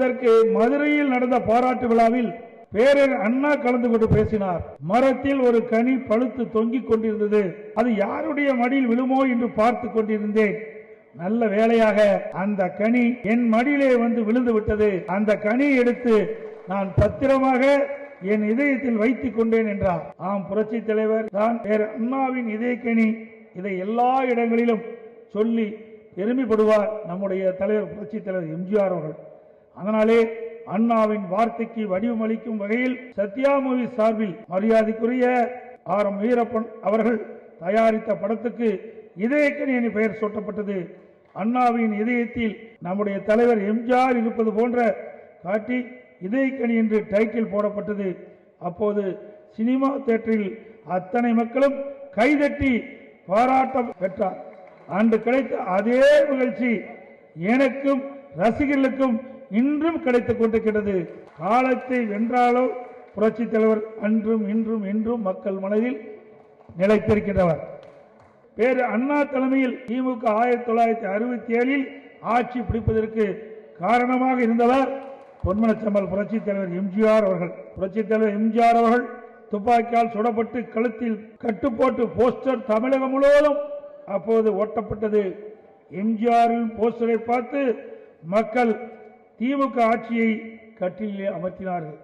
இதற்கு மதுரையில் நடந்த பாராட்டு விழாவில் பேரர் அண்ணா கலந்து கொண்டு பேசினார். மரத்தில் ஒரு கனி பழுத்து தொங்கிக் கொண்டிருந்தது. அது யாருடைய மடியில் விழுமோ என்று பார்த்து கொண்டிருந்தேன். நல்ல வேளையாக அந்த கனி என் மடியிலே வந்து விழுந்து விட்டது. அந்த கனியை எடுத்து நான் பத்திரமாக என் இதயத்தில் வைத்துக் கொண்டேன் என்றார். ஆம், புரட்சி தலைவர் தான் பேரர் அண்ணாவின் இதயக்கனி. இதை எல்லா இடங்களிலும் சொல்லி பெருமைப்படுவார் நம்முடைய தலைவர் புரட்சி தலைவர் எம்ஜிஆர் அவர்கள். அதனாலே அண்ணாவின் வார்த்தைக்கு வடிவமளிக்கும் வகையில் சத்யா மூவி சார்பில் மரியாதைக்குரிய ஆர்.எம். வீரப்பன் அவர்கள் தயாரித்த படத்துக்கு இதயக்கனி என பெயர் சூட்டப்பட்டது. அண்ணாவின் இதயத்தில் நம்முடைய தலைவர் எம்ஜிஆர் இருப்பது போன்ற காட்டி இதயக்கனி என்று டைட்டில் போடப்பட்டது. அப்போது சினிமா தியேட்டரில் அத்தனை மக்களும் கைதட்டி பாராட்டம் பெற்றார். அன்று கிடைத்த அதே நிகழ்ச்சி எனக்கும் ரசிகர்களுக்கும் இன்றும் கிடைத்துக் கொண்டிருக்கிறது. காலத்தை வென்றாலோ புரட்சி தலைவர் அன்றும் இன்றும் என்றும் மக்கள் மனதில் நிலைத்திருக்கின்றவர். பேரு அண்ணா தலைமையில் திமுக 1967 ஆட்சி பிடிப்பதற்கு காரணமாக இருந்தவர் பொன்மனச்செம்மல் புரட்சி தலைவர் எம்ஜிஆர் அவர்கள். புரட்சி தலைவர் எம்ஜிஆர் அவர்கள் துப்பாக்கியால் சுடப்பட்டு கழுத்தில் கட்டுப்போட்டு போஸ்டர் தமிழகம் முழுவதும் அப்போது ஓட்டப்பட்டது. எம்ஜிஆரின் போஸ்டரை பார்த்து மக்கள் திமுக ஆட்சியை கட்டிலே அமர்த்தினார்கள்.